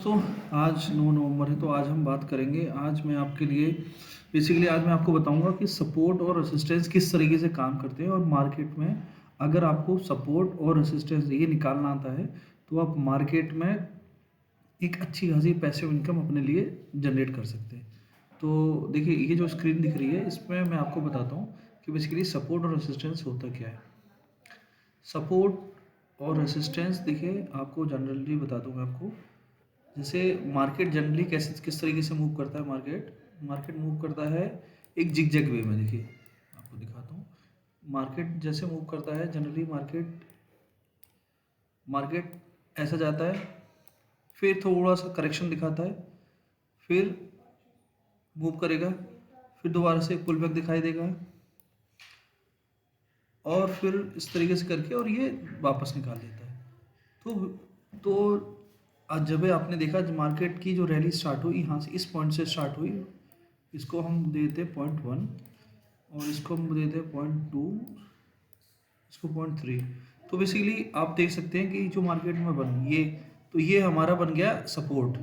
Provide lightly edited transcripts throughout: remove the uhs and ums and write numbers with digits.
तो आज 9 नवंबर है, तो आज हम बात करेंगे। आज मैं आपके लिए बेसिकली आज मैं आपको बताऊंगा कि सपोर्ट और रेसिस्टेंस किस तरीके से काम करते हैं। और मार्केट में अगर आपको सपोर्ट और रेसिस्टेंस ये निकालना आता है तो आप मार्केट में एक अच्छी खासी पैसिव इनकम अपने लिए जनरेट कर सकते हैं। तो देखिए, ये जो स्क्रीन दिख रही है इसमें मैं आपको बताता हूँ कि बेसिकली सपोर्ट और रेसिस्टेंस होता क्या है। सपोर्ट और रेसिस्टेंस देखिए, आपको जनरली बता दूंगा आपको। जैसे मार्केट जनरली कैसे किस तरीके से मूव करता है। मार्केट मार्केट मूव करता है एक जिगजैग वे में। देखिए, आपको दिखाता हूँ। मार्केट जैसे मूव करता है जनरली मार्केट मार्केट ऐसा जाता है, फिर थोड़ा सा करेक्शन दिखाता है, फिर मूव करेगा, फिर दोबारा से पुल बैक दिखाई देगा, और फिर इस तरीके से करके और ये वापस निकाल देता है। तो आज जब आपने देखा जब मार्केट की जो रैली स्टार्ट हुई, यहाँ से इस पॉइंट से स्टार्ट हुई, इसको हम देते हैं .1 और इसको हम देते हैं .2, इसको .3। तो बेसिकली आप देख सकते हैं कि जो मार्केट में बन ये, तो ये हमारा बन गया सपोर्ट।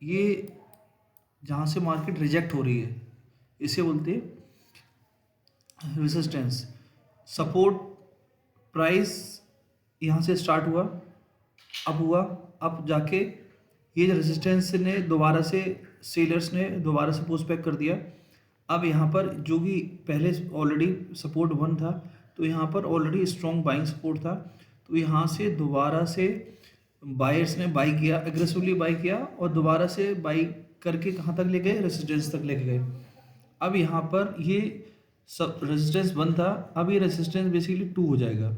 ये जहाँ से मार्केट रिजेक्ट हो रही है इसे बोलते हैं रेजिस्टेंस। सपोर्ट प्राइस यहाँ से स्टार्ट हुआ, अब जाके ये जो रेजिस्टेंस ने दोबारा से सेलर्स ने दोबारा से पोस्ट बैक कर दिया। अब यहाँ पर जो भी पहले ऑलरेडी सपोर्ट 1 था, तो यहाँ पर ऑलरेडी स्ट्रॉन्ग बाइंग सपोर्ट था, तो यहाँ से दोबारा से बायर्स ने बाई किया, एग्रेसिवली बाई किया और दोबारा से बाई करके कहाँ तक ले गए, रेजिस्टेंस तक लेके गए। अब यहाँ पर ये सब रेजिस्टेंस 1 था, अब ये रेजिस्टेंस बेसिकली 2 हो जाएगा।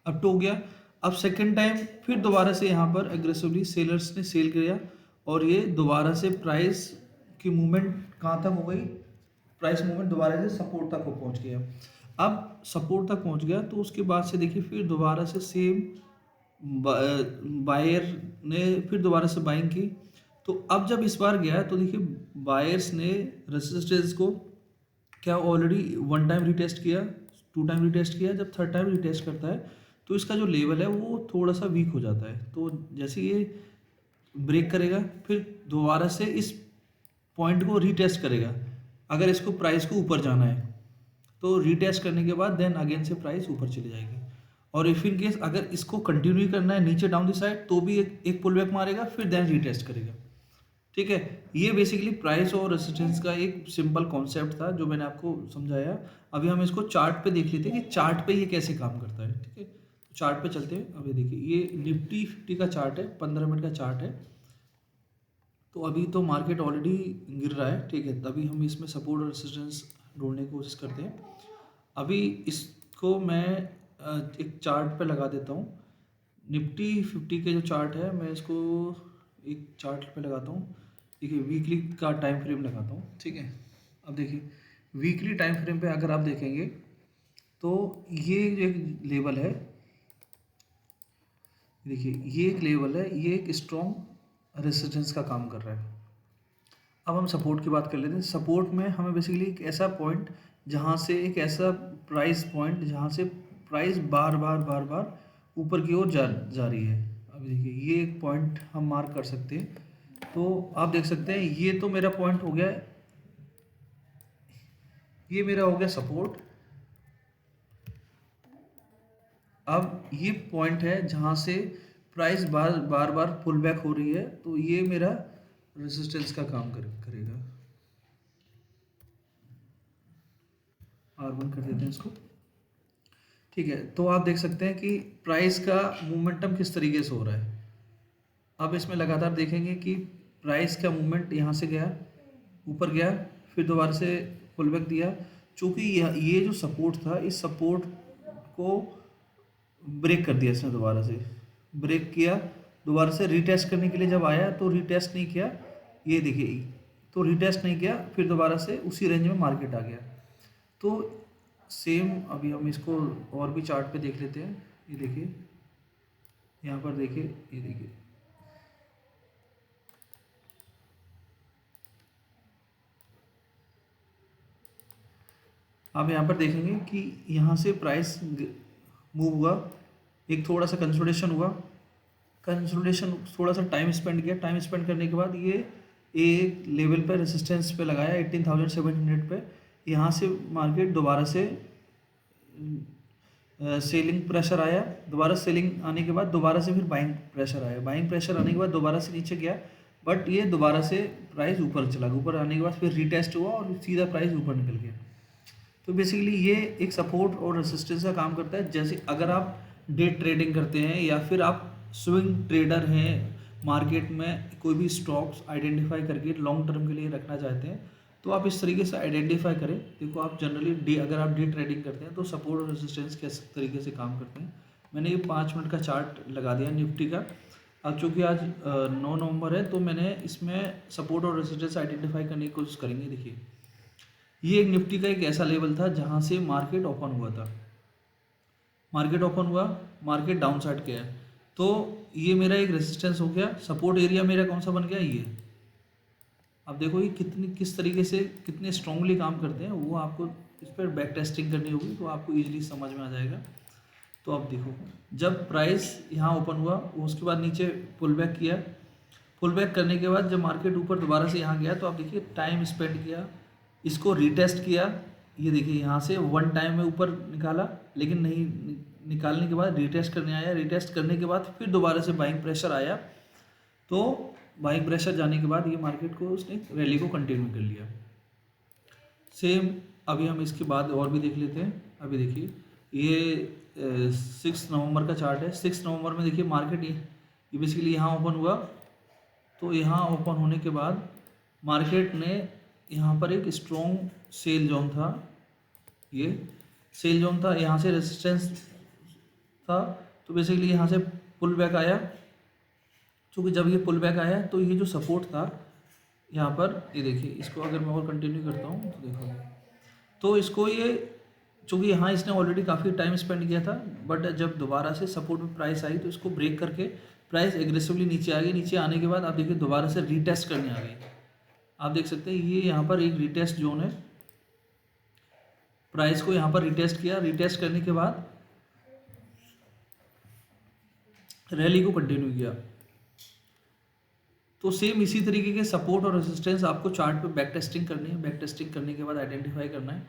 अब 2 हो गया। अब सेकंड टाइम फिर दोबारा से यहाँ पर एग्रेसिवली सेलर्स ने सेल किया और ये दोबारा से प्राइस की मूवमेंट कहाँ तक हो गई, प्राइस मूवमेंट दोबारा से सपोर्ट तक पहुँच गया। अब सपोर्ट तक पहुँच गया तो उसके बाद से देखिए फिर दोबारा से सेम बायर ने फिर दोबारा से बाइंग की। तो अब जब इस बार गया तो देखिए बायर्स ने रेजिस्टेंस को क्या ऑलरेडी 1 टाइम रिटेस्ट किया, 2 टाइम रिटेस्ट किया। जब 3rd टाइम रिटेस्ट करता है तो इसका जो लेवल है वो थोड़ा सा वीक हो जाता है। तो जैसे ये ब्रेक करेगा फिर दोबारा से इस पॉइंट को रीटेस्ट करेगा। अगर इसको प्राइस को ऊपर जाना है तो रीटेस्ट करने के बाद देन अगेन से प्राइस ऊपर चली जाएगी। और इफ इन केस अगर इसको कंटिन्यू करना है नीचे डाउन दी साइड तो भी एक पुल बैक मारेगा, फिर देन रीटेस्ट करेगा। ठीक है, ये बेसिकली प्राइस और रेजिस्टेंस का एक सिंपल कॉन्सेप्ट था जो मैंने आपको समझाया। अभी हम इसको चार्ट पे देख लेते हैं कि चार्ट पे ये कैसे काम करता है। ठीक है, तो चार्ट पे चलते हैं। अभी देखिए ये निफ्टी 50 का चार्ट है, 15 मिनट का चार्ट है। तो अभी तो मार्केट ऑलरेडी गिर रहा है। ठीक है, तभी हम इसमें सपोर्ट और रेजिस्टेंस ढूंढने की कोशिश करते हैं। अभी इसको मैं एक चार्ट पे लगा देता हूँ। निफ्टी 50 के जो चार्ट है मैं इसको एक चार्ट पे लगाता हूँ। देखिए वीकली का टाइम फ्रेम लगाता हूँ। ठीक है, अब देखिए वीकली टाइम फ्रेम पे अगर आप देखेंगे तो ये जो एक लेवल है, देखिए ये एक लेवल है, ये एक स्ट्रॉन्ग रेजिस्टेंस का काम कर रहा है। अब हम सपोर्ट की बात कर लेते हैं। सपोर्ट में हमें बेसिकली एक ऐसा पॉइंट जहाँ से एक ऐसा प्राइस पॉइंट जहाँ से प्राइस बार बार ऊपर की ओर जा रही है। अब देखिए ये एक पॉइंट हम मार्क कर सकते हैं। तो आप देख सकते हैं ये तो मेरा पॉइंट हो गया, ये मेरा हो गया सपोर्ट। अब ये पॉइंट है जहाँ से प्राइस बार पुल बैक हो रही है, तो ये मेरा रेजिस्टेंस का काम करेगा। R1 कर देते हैं इसको। ठीक है, तो आप देख सकते हैं कि प्राइस का मोमेंटम किस तरीके से हो रहा है। अब इसमें लगातार देखेंगे कि प्राइस का मूवमेंट यहाँ से गया, ऊपर गया, फिर दोबारा से पुल बैक दिया। चूँकि ये जो सपोर्ट था, इस सपोर्ट को ब्रेक कर दिया इसने, दोबारा से ब्रेक किया। दोबारा से रीटेस्ट करने के लिए जब आया तो रीटेस्ट नहीं किया, ये देखिए, तो रीटेस्ट नहीं किया, फिर दोबारा से उसी रेंज में मार्केट आ गया। तो सेम अभी हम इसको और भी चार्ट पे देख लेते हैं। ये देखिए यहाँ पर देखिए, ये देखिए आप यहाँ पर देखेंगे कि यहाँ से प्राइस मूव हुआ, एक थोड़ा सा कंसोलिडेशन हुआ, कंसोलिडेशन थोड़ा सा टाइम स्पेंड किया, टाइम स्पेंड करने के बाद ये एक लेवल पे रेजिस्टेंस पे लगाया 18,700 पे। यहाँ से मार्केट दोबारा से सेलिंग प्रेशर आया, दोबारा सेलिंग आने के बाद दोबारा से फिर बाइंग प्रेशर आया, बाइंग प्रेशर आने के बाद दोबारा से नीचे गया, बट ये दोबारा से प्राइस ऊपर चला गया, ऊपर आने के बाद फिर रीटेस्ट हुआ और सीधा प्राइस ऊपर निकल गया। तो बेसिकली ये एक सपोर्ट और रेसिस्टेंस का काम करता है। जैसे अगर आप डे ट्रेडिंग करते हैं या फिर आप स्विंग ट्रेडर हैं, मार्केट में कोई भी स्टॉक्स आइडेंटिफाई करके लॉन्ग टर्म के लिए रखना चाहते हैं, तो आप इस तरीके से आइडेंटिफाई करें। देखो आप जनरली अगर आप डे ट्रेडिंग करते हैं तो सपोर्ट और रेजिस्टेंस किस तरीके से काम करते हैं। मैंने ये 5 मिनट का चार्ट लगा दिया निफ्टी का। अब चूँकि आज 9 नवंबर है तो मैंने इसमें सपोर्ट और रेजिस्टेंस आइडेंटिफाई करने की कोशिश करेंगे। देखिए ये एक निफ्टी का एक ऐसा लेवल था जहाँ से मार्केट ओपन हुआ था, मार्केट ओपन हुआ, मार्केट डाउन साइड गया, तो ये मेरा एक रेजिस्टेंस हो गया। सपोर्ट एरिया मेरा कौन सा बन गया, ये। अब देखो ये किस तरीके से कितने स्ट्रांगली काम करते हैं, वो आपको इस पर बैक टेस्टिंग करनी होगी तो आपको इजीली समझ में आ जाएगा। तो अब देखो जब प्राइस यहाँ ओपन हुआ उसके बाद नीचे पुल बैक किया, पुल बैक करने के बाद जब मार्केट ऊपर दोबारा से यहाँ गया तो आप देखिए टाइम स्पेंड किया, इसको रीटेस्ट किया। ये देखिए यहाँ से वन टाइम में ऊपर निकाला, लेकिन नहीं निकालने के बाद रीटेस्ट करने आया, रीटेस्ट करने के बाद फिर दोबारा से बाइंग प्रेशर आया, तो बाइंग प्रेशर जाने के बाद ये मार्केट को उसने रैली को कंटिन्यू कर लिया। सेम अभी हम इसके बाद और भी देख लेते हैं। अभी देखिए ये 6 नवंबर का चार्ट है। 6 नवंबर में देखिए मार्केट ये बेसिकली यहाँ ओपन हुआ, तो यहाँ ओपन होने के बाद मार्केट ने यहाँ पर एक स्ट्रॉन्ग सेल जोन था, ये सेल जोन था, यहाँ से रेजिस्टेंस था, तो बेसिकली यहाँ से पुल बैक आया। क्योंकि जब ये पुल बैक आया तो ये जो सपोर्ट था यहाँ पर, ये देखिए इसको अगर मैं और कंटिन्यू करता हूँ तो देखो, तो इसको ये चूँकि यहाँ इसने ऑलरेडी काफ़ी टाइम स्पेंड किया था, बट जब दोबारा से सपोर्ट में प्राइस आई तो इसको ब्रेक करके प्राइस एग्रेसिवली नीचे आ गई। नीचे आने के बाद आप देखिए दोबारा से रीटेस्ट करने आ गई। आप देख सकते हैं ये यहाँ पर एक रीटेस्ट जोन है, प्राइस को यहाँ पर रीटेस्ट किया, रीटेस्ट करने के बाद रैली को कंटिन्यू किया। तो सेम इसी तरीके के सपोर्ट और रेजिस्टेंस आपको चार्ट पे बैक टेस्टिंग करनी है। बैक टेस्टिंग करने के बाद आइडेंटिफाई करना है,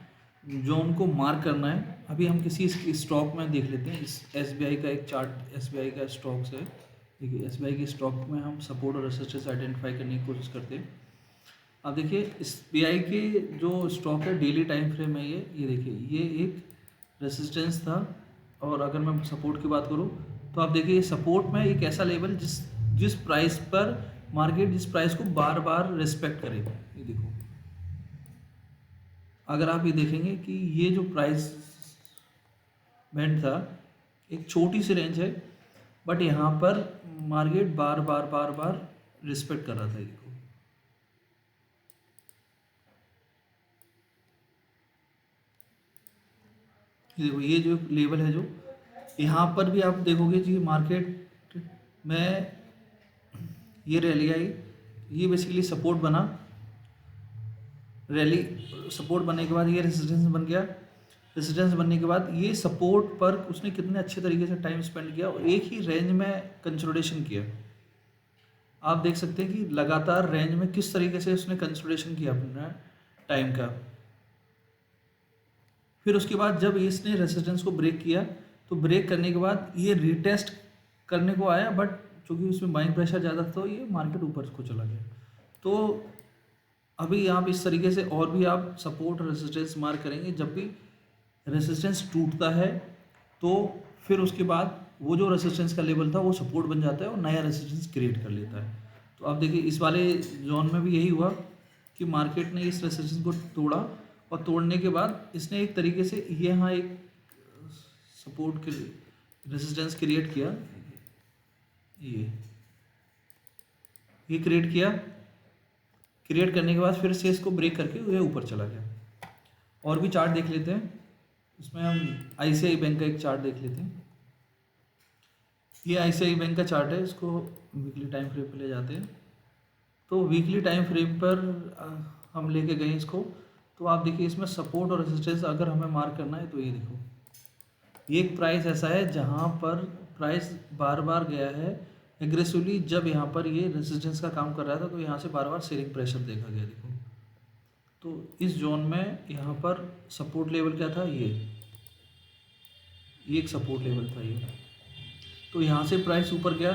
जोन को मार्क करना है। अभी हम किसी स्टॉक में देख लेते हैं, इस SBI का एक चार्ट, SBI का स्टॉक्स है। देखिए SBI के स्टॉक में हम सपोर्ट और रेजिस्टेंस आइडेंटिफाई करने की कोशिश करते हैं। अब देखिए SBI के जो स्टॉक है डेली टाइम फ्रेम है, ये देखिए ये एक रेजिस्टेंस था, और अगर मैं सपोर्ट की बात करूँ तो आप देखिए सपोर्ट में एक ऐसा लेवल जिस प्राइस पर मार्केट जिस प्राइस को बार बार रिस्पेक्ट करेगा। ये देखो अगर आप ये देखेंगे कि ये जो प्राइस बैंड था एक छोटी सी रेंज है, बट यहाँ पर मार्केट बार बार रिस्पेक्ट कर रहा था। देखो ये जो लेवल है, जो यहाँ पर भी आप देखोगे जी मार्केट में ये रैली आई, ये बेसिकली सपोर्ट बना, रैली सपोर्ट बनने के बाद ये रेजिस्टेंस बन गया। रेजिस्टेंस बनने के बाद ये सपोर्ट पर उसने कितने अच्छे तरीके से टाइम स्पेंड किया और एक ही रेंज में कंसोलिडेशन किया। आप देख सकते हैं कि लगातार रेंज में किस तरीके से उसने कंसोलिडेशन किया अपना टाइम का। फिर उसके बाद जब इसने रेजिस्टेंस को ब्रेक किया, तो ब्रेक करने के बाद ये रीटेस्ट करने को आया, बट चूँकि उसमें बाइंग प्रेशर ज़्यादा था तो ये मार्केट ऊपर को चला गया। तो अभी आप इस तरीके से और भी आप सपोर्ट और रेजिस्टेंस मार्क करेंगे। जब भी रेजिस्टेंस टूटता है तो फिर उसके बाद वो जो रेजिस्टेंस का लेवल था वो सपोर्ट बन जाता है और नया रेजिस्टेंस क्रिएट कर लेता है। तो आप देखिए इस वाले जोन में भी यही हुआ कि मार्केट ने इस रेजिस्टेंस को तोड़ा, और तोड़ने के बाद इसने एक तरीके से ये यहाँ एक सपोर्ट के रेजिस्टेंस क्रिएट किया, ये क्रिएट किया। क्रिएट करने के बाद फिर से इसको ब्रेक करके ये ऊपर चला गया। और भी चार्ट देख लेते हैं, इसमें हम ICICI बैंक का एक चार्ट देख लेते हैं। ये ICICI बैंक का चार्ट है, इसको वीकली टाइम फ्रेम पे ले जाते हैं। तो वीकली टाइम फ्रेम पर हम लेके गए इसको, तो आप देखिए इसमें सपोर्ट और रेजिस्टेंस अगर हमें मार्क करना है तो ये देखो, ये एक प्राइस ऐसा है जहाँ पर प्राइस बार बार गया है एग्रेसिवली जब यहाँ पर ये रेजिस्टेंस का काम कर रहा था तो यहाँ से बार बार सेलिंग प्रेशर देखा गया। देखो तो इस जोन में यहाँ पर सपोर्ट लेवल क्या था, ये एक सपोर्ट लेवल था ये। तो यहाँ से प्राइस ऊपर गया,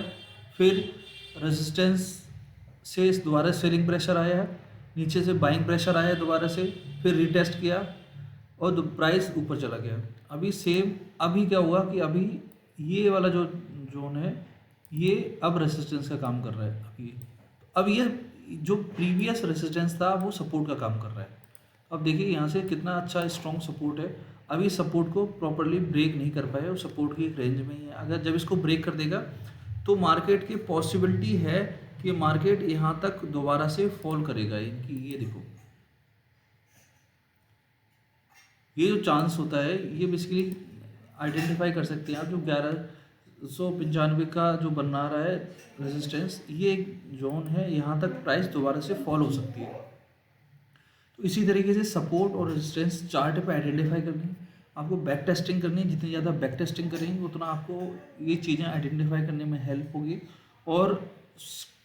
फिर रेजिस्टेंस से इस दोबारा सेलिंग प्रेशर आया है, नीचे से बाइंग प्रेशर आया दोबारा से, फिर रीटेस्ट किया और प्राइस ऊपर चला गया। अभी सेम अभी क्या हुआ कि अभी ये वाला जो जोन है ये अब रेजिस्टेंस का काम कर रहा है। अब ये जो प्रीवियस रेजिस्टेंस था वो सपोर्ट का काम कर रहा है। अब देखिए यहाँ से कितना अच्छा स्ट्रॉन्ग सपोर्ट है। अभी सपोर्ट को प्रॉपरली ब्रेक नहीं कर पाए और सपोर्ट की एक रेंज में ही है। अगर जब इसको ब्रेक कर देगा तो मार्केट की पॉसिबिलिटी है कि मार्केट यहाँ तक दोबारा से फॉल करेगा। इनकी ये देखो, ये जो चांस होता है ये बेसिकली आइडेंटिफाई कर सकते हैं आप। जो 1195 का जो बना रहा है रेजिस्टेंस, ये एक जोन है, यहाँ तक प्राइस दोबारा से फॉल हो सकती है। तो इसी तरीके से सपोर्ट और रेजिस्टेंस चार्ट पे आइडेंटिफाई करनी है। आपको बैक टेस्टिंग करनी है, जितनी ज़्यादा बैक टेस्टिंग करेंगे उतना आपको ये चीज़ें आइडेंटिफाई करने में हेल्प होगी। और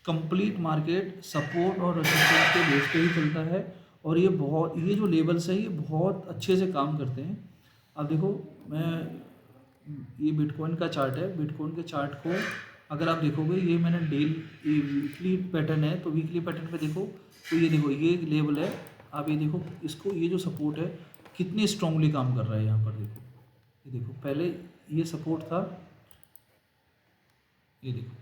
कंप्लीट मार्केट सपोर्ट और रेजिस्टेंस के बेस पे ही चलता है। और ये जो लेवल्स है ये बहुत अच्छे से काम करते हैं। अब देखो ये बिटकॉइन का चार्ट है। बिटकॉइन के चार्ट को अगर आप देखोगे, ये मैंने वीकली पैटर्न है, तो वीकली पैटर्न पे देखो तो ये देखो ये लेवल है। आप ये देखो इसको, ये जो सपोर्ट है कितनी स्ट्रांगली काम कर रहा है यहाँ पर। देखो ये देखो, पहले ये सपोर्ट था, ये देखो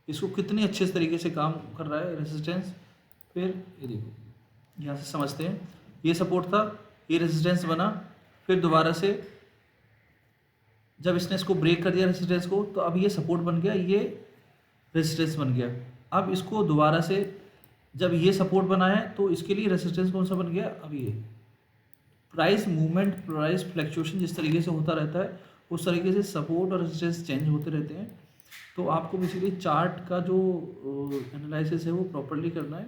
इसको कितने अच्छे तरीके से काम कर रहा है रेजिस्टेंस। फिर ये देखो यहाँ से समझते हैं, ये सपोर्ट था, ये रेजिस्टेंस बना, फिर दोबारा से जब इसने इसको ब्रेक कर दिया रेजिस्टेंस को, तो अब ये सपोर्ट बन गया, ये रेजिस्टेंस बन गया। अब इसको दोबारा से जब ये सपोर्ट बना है तो इसके लिए रेजिस्टेंस कौन सा बन गया, अब ये प्राइस मूवमेंट, प्राइस फ्लक्चुएशन जिस तरीके से होता रहता है उस तरीके से सपोर्ट और रेजिस्टेंस चेंज होते रहते हैं। तो आपको बेसिकली चार्ट का जो एनालिसिस है वो प्रॉपरली करना है,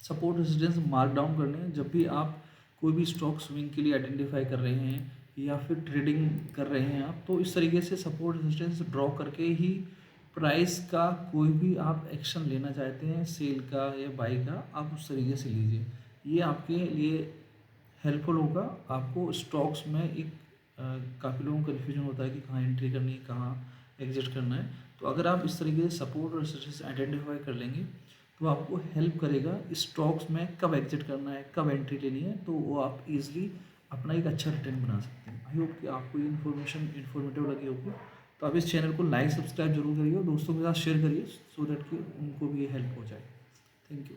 सपोर्ट रेजिस्टेंस मार्क डाउन करने हैं। जब भी आप कोई भी स्टॉक स्विंग के लिए आइडेंटिफाई कर रहे हैं या फिर ट्रेडिंग कर रहे हैं आप, तो इस तरीके से सपोर्ट रेजिस्टेंस ड्रॉ करके ही प्राइस का कोई भी आप एक्शन लेना चाहते हैं, सेल का या बाई का, आप उस तरीके से लीजिए। ये आपके लिए हेल्पफुल होगा। आपको स्टॉक्स में एक काफ़ी लोगों का कन्फ्यूजन होता है कि कहाँ एंट्री करनी है, कहाँ एग्जिट करना है। तो अगर आप इस तरीके से सपोर्ट और रेजिस्टेंस आइडेंटिफाई कर लेंगे तो आपको हेल्प करेगा स्टॉक्स में कब एग्जिट करना है, कब एंट्री लेनी है, तो वो आप इजीली अपना एक अच्छा रिटर्न बना सकते हैं। आई होप कि आपको ये इन्फॉर्मेटिव लगी होगी। तो आप इस चैनल को लाइक सब्सक्राइब जरूर करिए और दोस्तों के साथ शेयर करिए, सो दैट कि उनको भी ये हेल्प हो जाए। Thank you.